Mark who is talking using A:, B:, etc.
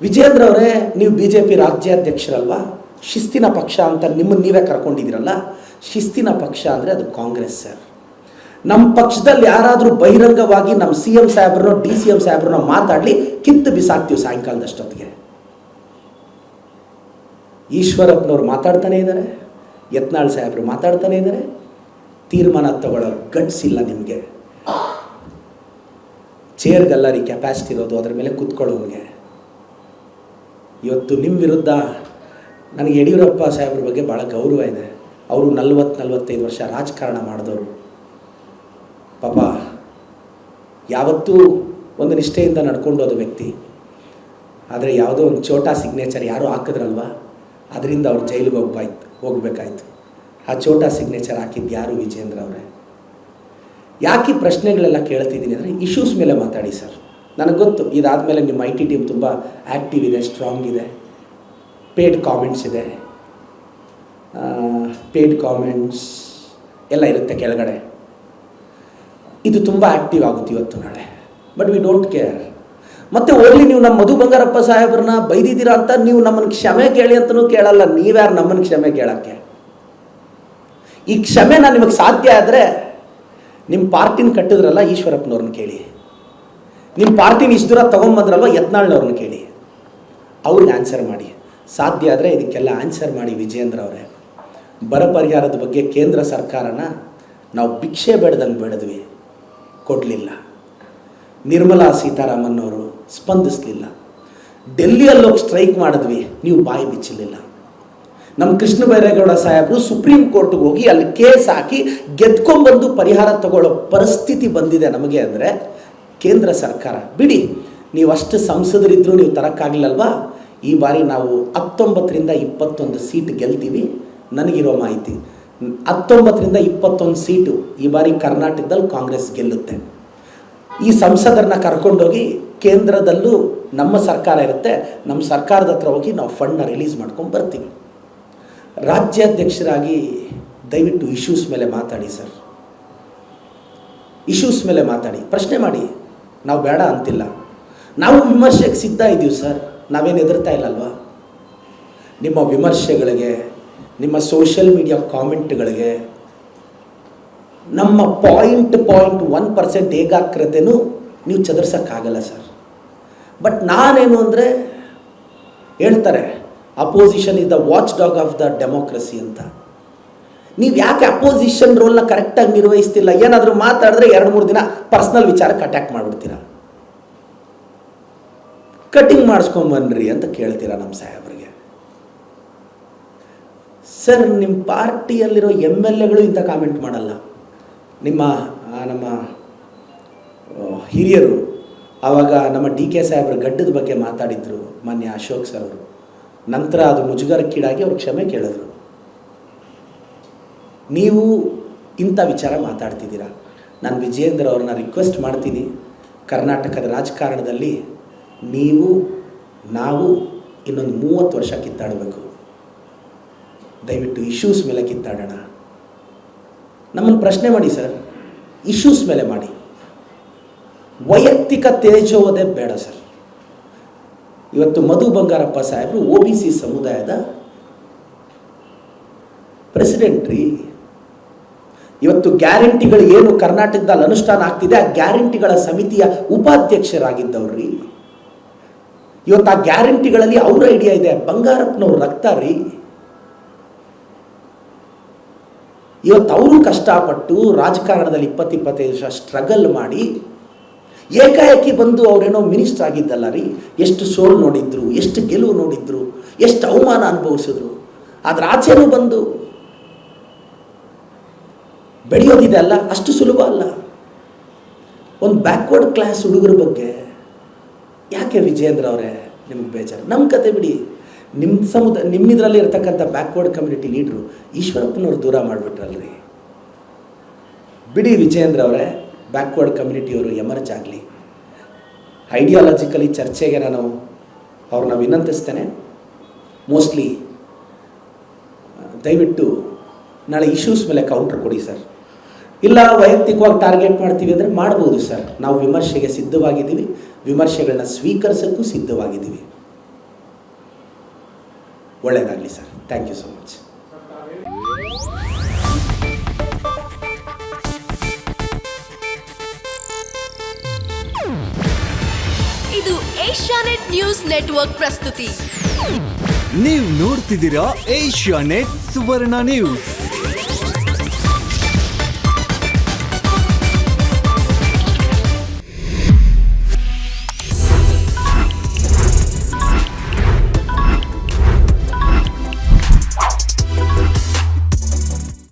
A: ವಿಜೇಂದ್ರ ಅವರೇ, ನೀವು BJP ರಾಜ್ಯಾಧ್ಯಕ್ಷರಲ್ವಾ? ಶಿಸ್ತಿನ ಪಕ್ಷ ಅಂತ ನಿಮ್ಮನ್ನು ನೀವೇ ಕರ್ಕೊಂಡಿದ್ದೀರಲ್ಲ. ಶಿಸ್ತಿನ ಪಕ್ಷ ಅಂದರೆ ಅದು ಕಾಂಗ್ರೆಸ್ ಸರ್. ನಮ್ಮ ಪಕ್ಷದಲ್ಲಿ ಯಾರಾದರೂ ಬಹಿರಂಗವಾಗಿ ನಮ್ಮ CM ಸಾಹೇಬ್ರನ್ನೋ DCM ಸಾಹೇಬ್ರನ್ನೋ ಮಾತಾಡಲಿ, ಕಿತ್ತು ಬಿಸಾಕ್ತೀವಿ ಸಾಯಂಕಾಲದಷ್ಟೊತ್ತಿಗೆ. ಈಶ್ವರಪ್ಪನವ್ರು ಮಾತಾಡ್ತಾನೆ ಇದ್ದಾರೆ, ಯತ್ನಾಳ್ ಸಾಹೇಬರು ಮಾತಾಡ್ತಾನೆ ಇದ್ದಾರೆ. ತೀರ್ಮಾನ ತಗೊಳ್ಳೋ ಗಟ್ಸ್ ಇಲ್ಲ ನಿಮಗೆ. ಚೇರ್ ಗಲ್ಲರಿ ಕೆಪಾಸಿಟಿ ಇರೋದು, ಅದರ ಮೇಲೆ ಕೂತ್ಕೊಳ್ಳೋನಿಗೆ. ಇವತ್ತು ನಿಮ್ಮ ವಿರುದ್ಧ ನನಗೆ ಯಡಿಯೂರಪ್ಪ ಸಾಹೇಬ್ರ ಬಗ್ಗೆ ಭಾಳ ಗೌರವ ಇದೆ. ಅವರು 40-45 ವರ್ಷ ರಾಜಕಾರಣ ಮಾಡಿದವರು. ಪಾಪ ಯಾವತ್ತೂ ಒಂದು ನಿಷ್ಠೆಯಿಂದ ನಡ್ಕೊಂಡೋದು ವ್ಯಕ್ತಿ. ಆದರೆ ಯಾವುದೋ ಒಂದು ಛೋಟಾ ಸಿಗ್ನೇಚರ್ ಯಾರೋ ಹಾಕಿದ್ರಲ್ವ, ಅದರಿಂದ ಅವ್ರು ಜೈಲಿಗೆ ಹೋಗಬೇಕಾಯ್ತು. ಆ ಛೋಟಾ ಸಿಗ್ನೇಚರ್ ಹಾಕಿದ್ದು ಯಾರು? ವಿಜೇಂದ್ರ ಅವರೇ. ಯಾಕೆ ಪ್ರಶ್ನೆಗಳೆಲ್ಲ ಕೇಳ್ತಿದ್ದೀನಿ ಅಂದರೆ, ಇಶ್ಯೂಸ್ ಮೇಲೆ ಮಾತಾಡಿ ಸರ್. ನನಗೆ ಗೊತ್ತು, ಇದಾದಮೇಲೆ ನಿಮ್ಮ IT ಟೀಮ್ ತುಂಬ ಆ್ಯಕ್ಟಿವ್ ಇದೆ, ಸ್ಟ್ರಾಂಗ್ ಇದೆ. ಪೇಯ್ಡ್ ಕಾಮೆಂಟ್ಸ್ ಇದೆ, ಪೇಯ್ಡ್ ಕಾಮೆಂಟ್ಸ್ ಎಲ್ಲ ಇರುತ್ತೆ ಕೆಳಗಡೆ. ಇದು ತುಂಬ ಆ್ಯಕ್ಟಿವ್ ಆಗುತ್ತೆ ಇವತ್ತು ನಾಳೆ. But we don't care. ಮತ್ತು ಓನ್ಲಿ ನೀವು ನಮ್ಮ ಮಧು ಬಂಗಾರಪ್ಪ ಸಾಹೇಬ್ರನ್ನ ಬೈದಿದ್ದೀರಾ ಅಂತ ನೀವು ನಮ್ಮನ್ನು ಕ್ಷಮೆ ಕೇಳಿ ಅಂತಲೂ ಕೇಳಲ್ಲ. ನೀವ್ಯಾರು ನಮ್ಮನ್ನು ಕ್ಷಮೆ ಕೇಳೋಕ್ಕೆ? ಈ ಕ್ಷಮೆನ ನಿಮಗೆ ಸಾಧ್ಯ ಆದರೆ ನಿಮ್ಮ ಪಾರ್ಟಿನ ಕಟ್ಟಿದ್ರಲ್ಲ ಈಶ್ವರಪ್ಪನವ್ರನ್ನ ಕೇಳಿ. ನಿಮ್ಮ ಪಾರ್ಟಿನ ಇಷ್ಟು ದೂರ ತೊಗೊಂಬಂದ್ರಲ್ವ ಯತ್ನಾಳ್ನವ್ರನ್ನ ಕೇಳಿ. ಅವ್ರಿಗೆ ಆನ್ಸರ್ ಮಾಡಿ. ಸಾಧ್ಯ ಆದರೆ ಇದಕ್ಕೆಲ್ಲ ಆನ್ಸರ್ ಮಾಡಿ ವಿಜೇಂದ್ರ ಅವರೇ. ಬರ ಪರಿಹಾರದ ಬಗ್ಗೆ ಕೇಂದ್ರ ಸರ್ಕಾರನ ನಾವು ಭಿಕ್ಷೆ ಬೇಡ್ದಂಗೆ ಬೇಡಿದ್ವಿ, ಕೊಡಲಿಲ್ಲ. ನಿರ್ಮಲಾ ಸೀತಾರಾಮನ್ ಅವರು ಸ್ಪಂದಿಸಲಿಲ್ಲ. ಡೆಲ್ಲಿಯಲ್ಲೋಗಿ ಸ್ಟ್ರೈಕ್ ಮಾಡಿದ್ವಿ, ನೀವು ಬಾಯಿ ಬಿಚ್ಚಲಿಲ್ಲ. ನಮ್ಮ ಕೃಷ್ಣ ಬೈರೇಗೌಡ ಸಾಹೇಬರು ಸುಪ್ರೀಂ ಕೋರ್ಟ್ಗೆ ಹೋಗಿ ಅಲ್ಲಿ ಕೇಸ್ ಹಾಕಿ ಗೆದ್ಕೊಂಡ್ಬಂದು ಪರಿಹಾರ ತಗೊಳ್ಳೋ ಪರಿಸ್ಥಿತಿ ಬಂದಿದೆ ನಮಗೆ ಅಂದರೆ ಕೇಂದ್ರ ಸರ್ಕಾರ. ಬಿಡಿ, ನೀವು ಅಷ್ಟು ಸಂಸದರಿದ್ದರೂ ನೀವು ತರೋಕ್ಕಾಗಲಿಲ್ಲಲ್ವಾ? ಈ ಬಾರಿ ನಾವು 19ರಿಂದ 21 ಸೀಟ್ ಗೆಲ್ತೀವಿ. ನನಗಿರೋ ಮಾಹಿತಿ 19ರಿಂದ 21 ಸೀಟು ಈ ಬಾರಿ ಕರ್ನಾಟಕದಲ್ಲಿ ಕಾಂಗ್ರೆಸ್ ಗೆಲ್ಲುತ್ತೆ. ಈ ಸಂಸದರನ್ನ ಕರ್ಕೊಂಡೋಗಿ ಕೇಂದ್ರದಲ್ಲೂ ನಮ್ಮ ಸರ್ಕಾರ ಇರುತ್ತೆ, ನಮ್ಮ ಸರ್ಕಾರದ ಹತ್ರ ಹೋಗಿ ನಾವು ಫಂಡ್ನ ರಿಲೀಸ್ ಮಾಡ್ಕೊಂಡು ಬರ್ತೀವಿ. ರಾಜ್ಯಾಧ್ಯಕ್ಷರಾಗಿ ದಯವಿಟ್ಟು ಇಶ್ಯೂಸ್ ಮೇಲೆ ಮಾತಾಡಿ ಸರ್. ಇಶ್ಯೂಸ್ ಮೇಲೆ ಮಾತಾಡಿ, ಪ್ರಶ್ನೆ ಮಾಡಿ. ನಾವು ಬೇಡ ಅಂತಿಲ್ಲ, ನಾವು ವಿಮರ್ಶೆಗೆ ಸಿದ್ಧ ಇದ್ದೀವಿ ಸರ್. ನಾವೇನು ಹೆದರ್ತಾ ಇಲ್ಲಲ್ವಾ? ನಿಮ್ಮ ವಿಮರ್ಶೆಗಳಿಗೆ, ನಿಮ್ಮ ಸೋಷಿಯಲ್ ಮೀಡಿಯಾ ಕಾಮೆಂಟ್ಗಳಿಗೆ, ನಮ್ಮ 0.1% ಏಕಾಗ್ರತೆಯೂ ನೀವು ಚದರ್ಸೋಕ್ಕಾಗಲ್ಲ ಸರ್. ಬಟ್ ನಾನೇನು ಅಂದರೆ, ಹೇಳ್ತಾರೆ opposition is the watch dog of the democracy ಅಂತ. ನೀವು ಯಾಕೆ ಅಪೋಸಿಷನ್ ರೋಲ್ನ ಕರೆಕ್ಟಾಗಿ ನಿರ್ವಹಿಸ್ತಿಲ್ಲ? ಏನಾದರೂ ಮಾತಾಡಿದ್ರೆ 2-3 ದಿನ ಪರ್ಸ್ನಲ್ ವಿಚಾರಕ್ಕೆ ಅಟ್ಯಾಕ್ ಮಾಡಿಬಿಡ್ತೀರಾ. ಕಟಿಂಗ್ ಮಾಡಿಸ್ಕೊಂಬನ್ರಿ ಅಂತ ಕೇಳ್ತೀರಾ ನಮ್ಮ ಸಾಹೇಬರಿಗೆ. ಸರ್, ನಿಮ್ಮ ಪಾರ್ಟಿಯಲ್ಲಿರೋ MLAಗಳು ಇಂಥ ಕಾಮೆಂಟ್ ಮಾಡಲ್ಲ. ನಮ್ಮ ಹಿರಿಯರು ಆವಾಗ ನಮ್ಮ DK ಸಾಹೇಬ್ರ ಗಡ್ಡದ ಬಗ್ಗೆ ಮಾತಾಡಿದ್ರು, ಮಾನ್ಯ ಅಶೋಕ್ ಸರ್ ಅವರು. ನಂತರ ಅದು ಮುಜುಗರಕ್ಕೀಡಾಗಿ ಅವ್ರು ಕ್ಷಮೆ ಕೇಳಿದ್ರು. ನೀವು ಇಂಥ ವಿಚಾರ ಮಾತಾಡ್ತಿದ್ದೀರಾ. ನಾನು ವಿಜೇಂದ್ರ ಅವ್ರನ್ನ ರಿಕ್ವೆಸ್ಟ್ ಮಾಡ್ತೀನಿ, ಕರ್ನಾಟಕದ ರಾಜಕಾರಣದಲ್ಲಿ ನಾವು ಇನ್ನೊಂದು 30 ವರ್ಷ ಕಿತ್ತಾಡಬೇಕು. ದಯವಿಟ್ಟು ಇಶ್ಯೂಸ್ ಮೇಲೆ ಕಿತ್ತಾಡೋಣ. ನಮ್ಮನ್ನು ಪ್ರಶ್ನೆ ಮಾಡಿ ಸರ್, ಇಶ್ಯೂಸ್ ಮೇಲೆ ಮಾಡಿ. ವೈಯಕ್ತಿಕ ತೇಜೋವಧೆ ಬೇಡ ಸರ್. ಇವತ್ತು ಮಧು ಬಂಗಾರಪ್ಪ ಸಾಹೇಬರು OBC ಸಮುದಾಯದ ಪ್ರೆಸಿಡೆಂಟ್ ರೀ. ಇವತ್ತು ಗ್ಯಾರಂಟಿಗಳು ಏನು ಕರ್ನಾಟಕದಲ್ಲಿ ಅನುಷ್ಠಾನ ಆಗ್ತಿದೆ, ಆ ಗ್ಯಾರಂಟಿಗಳ ಸಮಿತಿಯ ಉಪಾಧ್ಯಕ್ಷರಾಗಿದ್ದವ್ರಿ. ಇವತ್ತು ಆ ಗ್ಯಾರಂಟಿಗಳಲ್ಲಿ ಅವರ ಐಡಿಯಾ ಇದೆ. ಬಂಗಾರಪ್ಪನವ್ರ ರಕ್ತ ರೀ. ಇವತ್ತು ಅವರು ಕಷ್ಟಪಟ್ಟು ರಾಜಕಾರಣದಲ್ಲಿ 20-25 ವರ್ಷ ಸ್ಟ್ರಗಲ್ ಮಾಡಿ ಏಕಾಏಕಿ ಬಂದು ಅವರೇನೋ ಮಿನಿಸ್ಟರ್ ಆಗಿದ್ದಲ್ಲ ರೀ. ಎಷ್ಟು ಸೋಲು ನೋಡಿದ್ರು, ಎಷ್ಟು ಗೆಲುವು ನೋಡಿದ್ರು, ಎಷ್ಟು ಅವಮಾನ ಅನುಭವಿಸಿದ್ರು. ಆದ್ರೆ ಆಚೆನೂ ಬಂದು ಬೆಳೆಯೋದಿದೆ ಅಲ್ಲ, ಅಷ್ಟು ಸುಲಭ ಅಲ್ಲ. ಒಂದು ಬ್ಯಾಕ್ವರ್ಡ್ ಕ್ಲಾಸ್ ಹುಡುಗರ ಬಗ್ಗೆ ಯಾಕೆ ವಿಜೇಂದ್ರ ಅವರೇ ನಿಮಗೆ ಬೇಜಾರು? ನಮ್ಮ ಕತೆ ಬಿಡಿ. ನಿಮ್ಮಿದ್ರಲ್ಲಿ ಇರ್ತಕ್ಕಂಥ ಬ್ಯಾಕ್ವರ್ಡ್ ಕಮ್ಯುನಿಟಿ ಲೀಡ್ರು ಈಶ್ವರಪ್ಪನವ್ರು ದೂರ ಮಾಡಿಬಿಟ್ರಲ್ರಿ. ಬಿಡಿ ವಿಜೇಂದ್ರ ಅವರೇ, ಬ್ಯಾಕ್ವರ್ಡ್ ಕಮ್ಯುನಿಟಿಯವರು ಎಮರ್ಜ್ ಆಗಲಿ. ಐಡಿಯಾಲಜಿಕಲಿ ಚರ್ಚೆಗೆ ನಾನು ಅವ್ರನ್ನ ವಿನಂತಿಸ್ತೇನೆ. ಮೋಸ್ಟ್ಲಿ ದಯವಿಟ್ಟು ನಾಳೆ ಇಶ್ಯೂಸ್ ಮೇಲೆ ಕೌಂಟರ್ ಕೊಡಿ ಸರ್. ಇಲ್ಲ ವೈಯಕ್ತಿಕವಾಗಿ ಟಾರ್ಗೆಟ್ ಮಾಡ್ತೀವಿ ಅಂದರೆ ಮಾಡ್ಬೋದು ಸರ್. ನಾವು ವಿಮರ್ಶೆಗೆ ಸಿದ್ಧವಾಗಿದ್ದೀವಿ, ವಿಮರ್ಶೆಗಳನ್ನ ಸ್ವೀಕರಿಸೋಕ್ಕೂ ಸಿದ್ಧವಾಗಿದ್ದೀವಿ. ಒಳ್ಳೆಯದಾಗಲಿ sir. Thank you so much.
B: ಇದು ಏಷ್ಯಾನೆಟ್ ನ್ಯೂಸ್ ನೆಟ್ವರ್ಕ್ ಪ್ರಸ್ತುತಿ.
C: ನೀವು ನೋಡ್ತಿದ್ದೀರಾ ಏಷ್ಯಾನೆಟ್ ಸುವರ್ಣ ನ್ಯೂಸ್.